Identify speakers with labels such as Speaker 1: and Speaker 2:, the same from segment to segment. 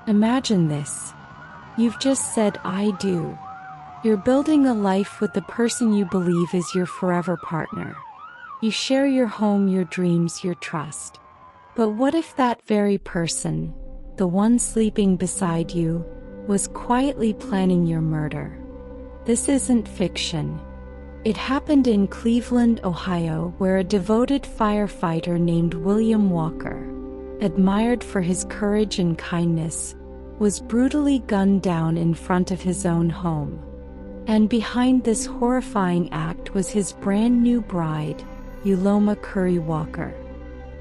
Speaker 1: Imagine this. You've just said "I do." You're building a life with the person you believe is your forever partner. You share your home, your dreams, your trust. But what if that very person, the one sleeping beside you, was quietly planning your murder? This isn't fiction. It happened in Cleveland, Ohio, where a devoted firefighter named William Walker, admired for his courage and kindness, was brutally gunned down in front of his own home. And behind this horrifying act was his brand new bride, Uloma Curry-Walker.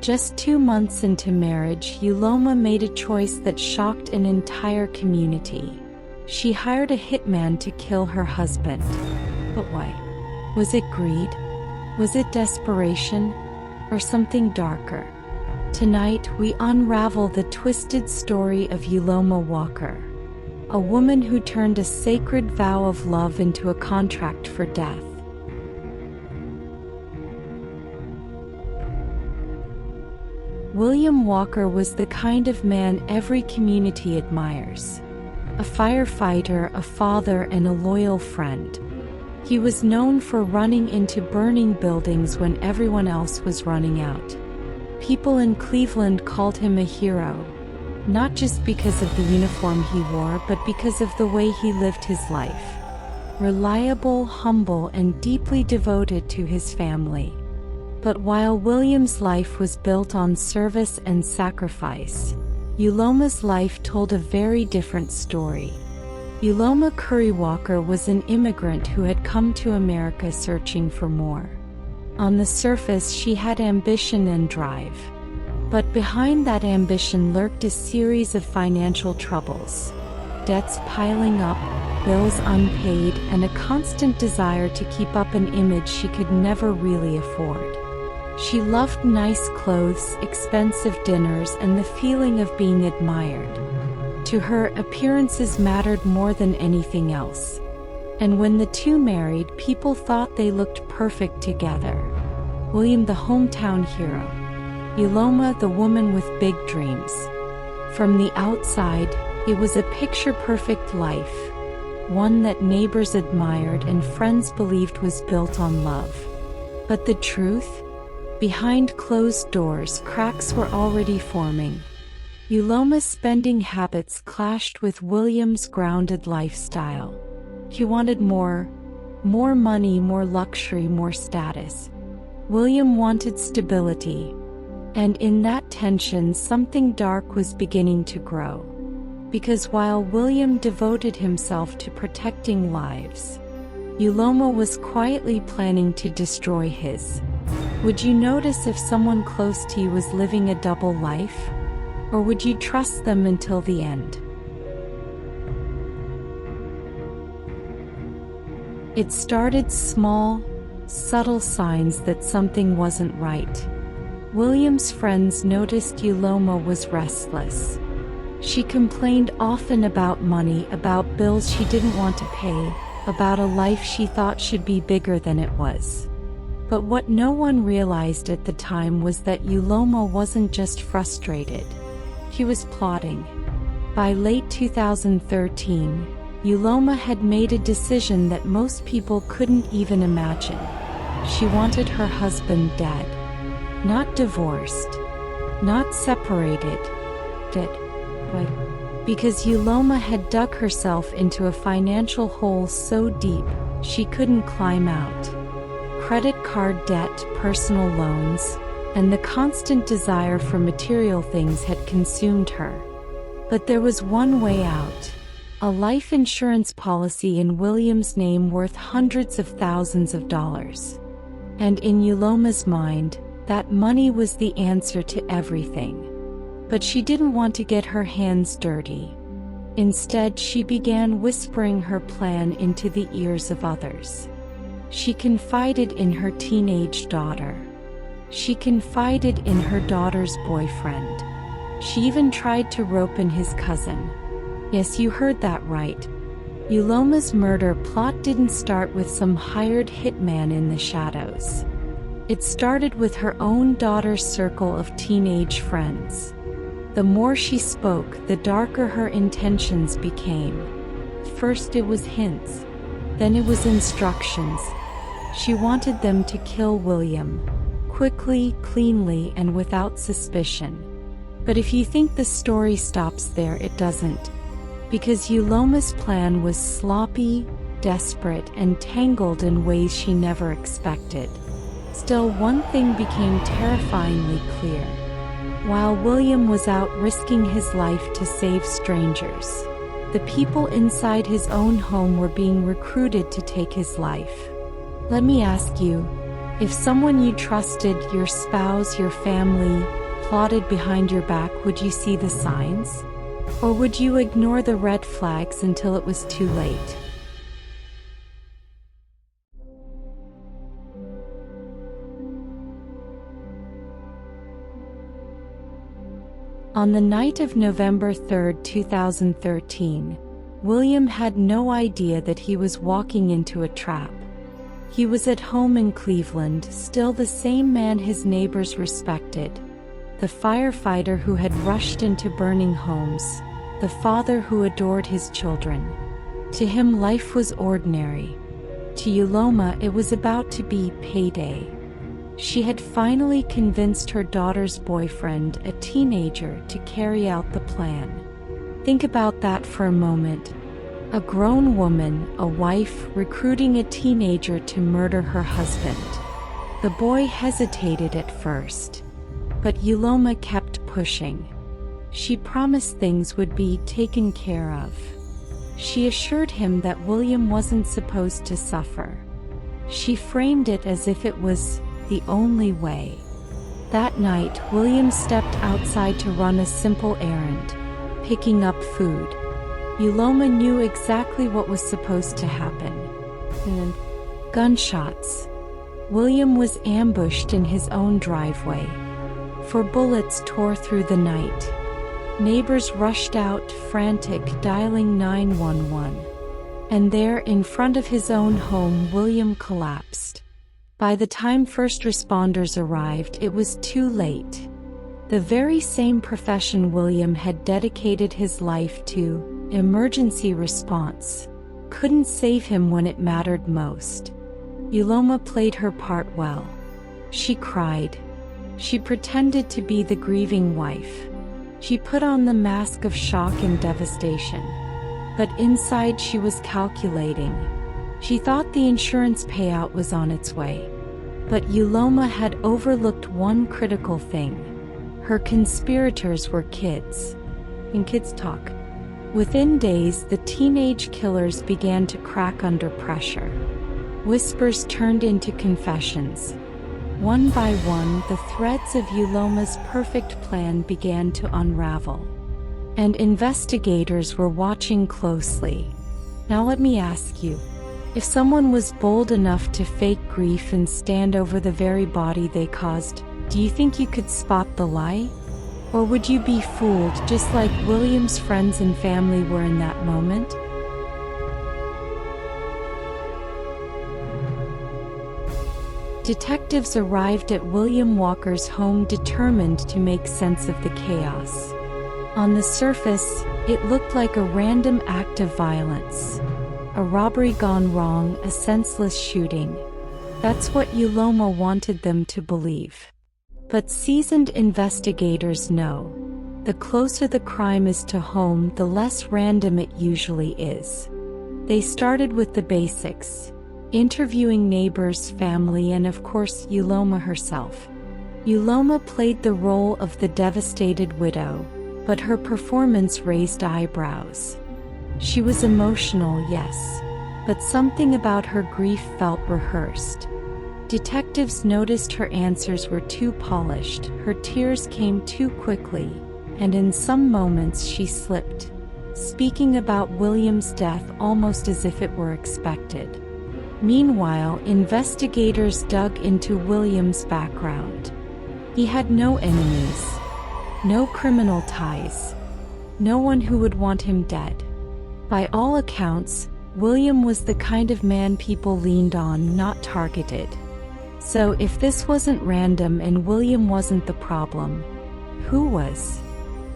Speaker 1: Just 2 months into marriage, Uloma made a choice that shocked an entire community. She hired a hitman to kill her husband. But why? Was it greed? Was it desperation? Or something darker? Tonight, we unravel the twisted story of Uloma Walker, a woman who turned a sacred vow of love into a contract for death. William Walker was the kind of man every community admires. A firefighter, a father, and a loyal friend. He was known for running into burning buildings when everyone else was running out. People in Cleveland called him a hero, not just because of the uniform he wore, but because of the way he lived his life. Reliable, humble, and deeply devoted to his family. But while William's life was built on service and sacrifice, Uloma's life told a very different story. Uloma Curry-Walker was an immigrant who had come to America searching for more. On the surface, she had ambition and drive. But behind that ambition lurked a series of financial troubles. Debts piling up, bills unpaid, and a constant desire to keep up an image she could never really afford. She loved nice clothes, expensive dinners, and the feeling of being admired. To her, appearances mattered more than anything else. And when the two married, people thought they looked perfect together. William, the hometown hero. Uloma, the woman with big dreams. From the outside, it was a picture-perfect life. One that neighbors admired and friends believed was built on love. But the truth? Behind closed doors, cracks were already forming. Uloma's spending habits clashed with William's grounded lifestyle. He wanted more money, more luxury, more status. William wanted stability. And in that tension, something dark was beginning to grow. Because while William devoted himself to protecting lives, Uloma was quietly planning to destroy his. Would you notice if someone close to you was living a double life? Or would you trust them until the end? It started small, subtle signs that something wasn't right. William's friends noticed Uloma was restless. She complained often about money, about bills she didn't want to pay, about a life she thought should be bigger than it was. But what no one realized at the time was that Uloma wasn't just frustrated. She was plotting. By late 2013, Uloma had made a decision that most people couldn't even imagine. She wanted her husband dead. Not divorced. Not separated. Dead. Why? Because Uloma had dug herself into a financial hole so deep, she couldn't climb out. Credit card debt, personal loans, and the constant desire for material things had consumed her. But there was one way out. A life insurance policy in William's name worth hundreds of thousands of dollars. And in Uloma's mind, that money was the answer to everything. But she didn't want to get her hands dirty. Instead, she began whispering her plan into the ears of others. She confided in her teenage daughter. She confided in her daughter's boyfriend. She even tried to rope in his cousin. Yes, you heard that right. Uloma's murder plot didn't start with some hired hitman in the shadows. It started with her own daughter's circle of teenage friends. The more she spoke, the darker her intentions became. First it was hints, then it was instructions. She wanted them to kill William, quickly, cleanly, and without suspicion. But if you think the story stops there, it doesn't. Because Uloma's plan was sloppy, desperate, and tangled in ways she never expected. Still, one thing became terrifyingly clear. While William was out risking his life to save strangers, the people inside his own home were being recruited to take his life. Let me ask you, if someone you trusted, your spouse, your family, plotted behind your back, would you see the signs? Or would you ignore the red flags until it was too late? On the night of November 3, 2013, William had no idea that he was walking into a trap. He was at home in Cleveland, still the same man his neighbors respected, the firefighter who had rushed into burning homes, the father who adored his children. To him, life was ordinary. To Uloma, it was about to be payday. She had finally convinced her daughter's boyfriend, a teenager, to carry out the plan. Think about that for a moment. A grown woman, a wife, recruiting a teenager to murder her husband. The boy hesitated at first, but Uloma kept pushing. She promised things would be taken care of. She assured him that William wasn't supposed to suffer. She framed it as if it was the only way. That night, William stepped outside to run a simple errand, picking up food. Uloma knew exactly what was supposed to happen. And gunshots. William was ambushed in his own driveway. 4 bullets tore through the night. Neighbors rushed out, frantic, dialing 911. And there, in front of his own home, William collapsed. By the time first responders arrived, it was too late. The very same profession William had dedicated his life to, emergency response, couldn't save him when it mattered most. Uloma played her part well. She cried. She pretended to be the grieving wife. She put on the mask of shock and devastation. But inside she was calculating. She thought the insurance payout was on its way. But Uloma had overlooked one critical thing. Her conspirators were kids. And kids talk. Within days, the teenage killers began to crack under pressure. Whispers turned into confessions. One by one, the threads of Uloma's perfect plan began to unravel. And investigators were watching closely. Now let me ask you, if someone was bold enough to fake grief and stand over the very body they caused, do you think you could spot the lie? Or would you be fooled just like William's friends and family were in that moment? Detectives arrived at William Walker's home determined to make sense of the chaos. On the surface, it looked like a random act of violence. A robbery gone wrong, a senseless shooting. That's what Uloma wanted them to believe. But seasoned investigators know, the closer the crime is to home, the less random it usually is. They started with the basics, interviewing neighbors, family, and of course Uloma herself. Uloma played the role of the devastated widow, but her performance raised eyebrows. She was emotional, yes, but something about her grief felt rehearsed. Detectives noticed her answers were too polished, her tears came too quickly, and in some moments she slipped, speaking about William's death almost as if it were expected. Meanwhile, investigators dug into William's background. He had no enemies, no criminal ties, no one who would want him dead. By all accounts, William was the kind of man people leaned on, not targeted. So if this wasn't random and William wasn't the problem, who was?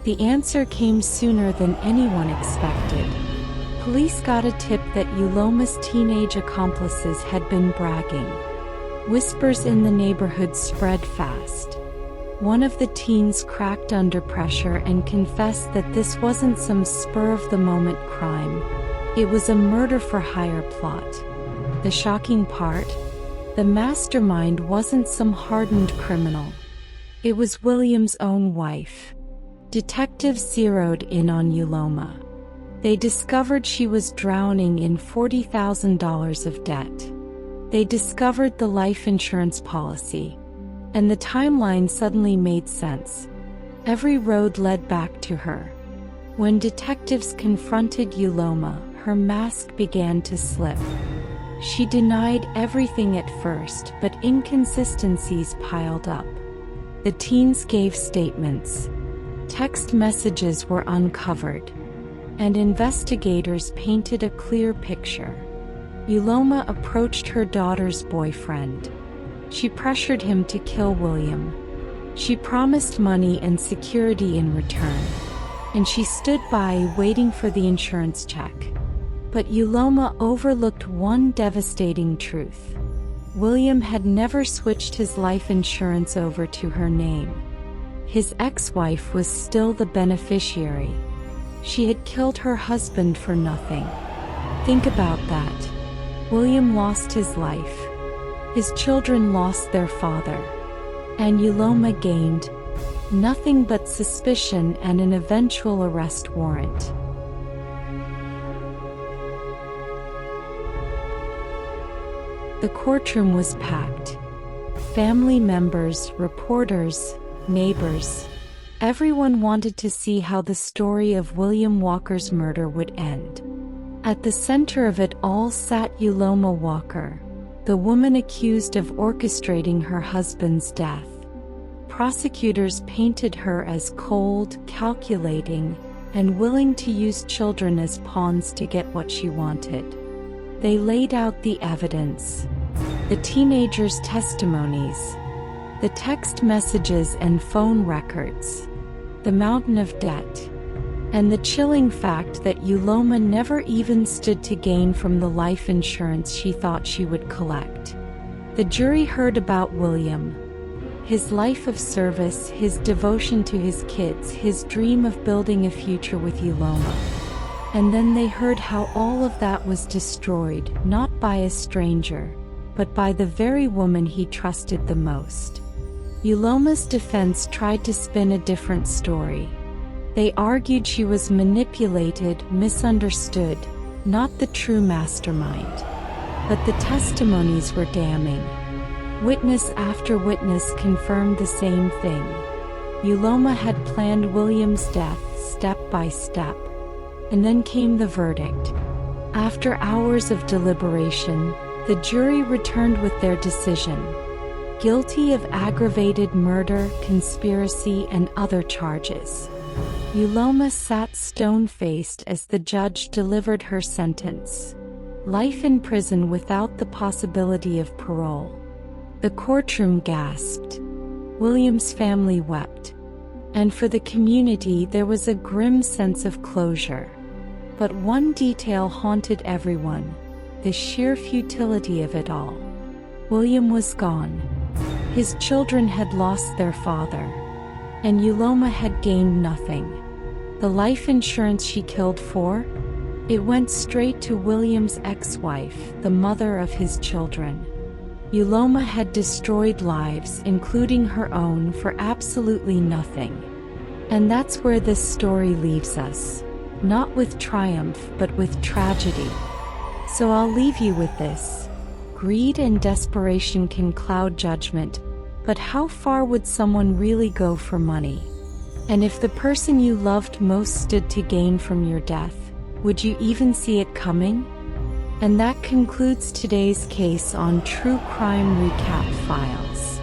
Speaker 1: The answer came sooner than anyone expected. Police got a tip that Uloma's teenage accomplices had been bragging. Whispers in the neighborhood spread fast. One of the teens cracked under pressure and confessed that this wasn't some spur-of-the-moment crime. It was a murder-for-hire plot. The shocking part? The mastermind wasn't some hardened criminal. It was William's own wife. Detectives zeroed in on Uloma. They discovered she was drowning in $40,000 of debt. They discovered the life insurance policy. And the timeline suddenly made sense. Every road led back to her. When detectives confronted Uloma, her mask began to slip. She denied everything at first, but inconsistencies piled up. The teens gave statements. Text messages were uncovered. And investigators painted a clear picture. Uloma approached her daughter's boyfriend. She pressured him to kill William. She promised money and security in return. And she stood by waiting for the insurance check. But Uloma overlooked one devastating truth. William had never switched his life insurance over to her name. His ex-wife was still the beneficiary. She had killed her husband for nothing. Think about that. William lost his life. His children lost their father. And Uloma gained nothing but suspicion and an eventual arrest warrant. The courtroom was packed. Family members, reporters, neighbors. Everyone wanted to see how the story of William Walker's murder would end. At the center of it all sat Uloma Walker, the woman accused of orchestrating her husband's death. Prosecutors painted her as cold, calculating, and willing to use children as pawns to get what she wanted. They laid out the evidence. The teenagers' testimonies. The text messages and phone records. The mountain of debt. And the chilling fact that Uloma never even stood to gain from the life insurance she thought she would collect. The jury heard about William. His life of service, his devotion to his kids, his dream of building a future with Uloma. And then they heard how all of that was destroyed, not by a stranger, but by the very woman he trusted the most. Uloma's defense tried to spin a different story. They argued she was manipulated, misunderstood, not the true mastermind. But the testimonies were damning. Witness after witness confirmed the same thing. Uloma had planned William's death step by step. And then came the verdict. After hours of deliberation, the jury returned with their decision. Guilty of aggravated murder, conspiracy, and other charges. Uloma sat stone-faced as the judge delivered her sentence. Life in prison without the possibility of parole. The courtroom gasped. William's family wept. And for the community there was a grim sense of closure. But one detail haunted everyone. The sheer futility of it all. William was gone. His children had lost their father. And Uloma had gained nothing. The life insurance she killed for? It went straight to William's ex-wife, the mother of his children. Uloma had destroyed lives, including her own, for absolutely nothing. And that's where this story leaves us. Not with triumph, but with tragedy. So I'll leave you with this. Greed and desperation can cloud judgment, but how far would someone really go for money? And if the person you loved most stood to gain from your death, would you even see it coming? And that concludes today's case on True Crime Recap Files.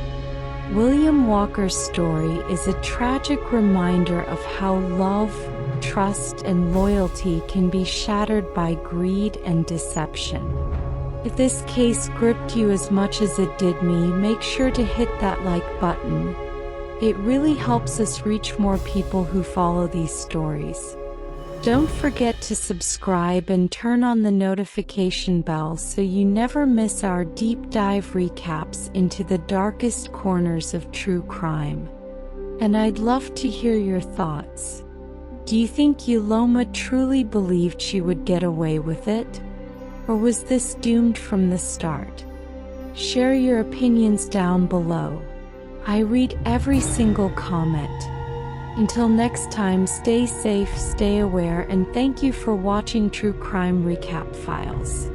Speaker 1: William Walker's story is a tragic reminder of how love, trust, and loyalty can be shattered by greed and deception. If this case gripped you as much as it did me, make sure to hit that like button. It really helps us reach more people who follow these stories. Don't forget to subscribe and turn on the notification bell so you never miss our deep dive recaps into the darkest corners of true crime. And I'd love to hear your thoughts. Do you think Uloma truly believed she would get away with it? Or was this doomed from the start? Share your opinions down below. I read every single comment. Until next time, stay safe, stay aware, and thank you for watching True Crime Recap Files.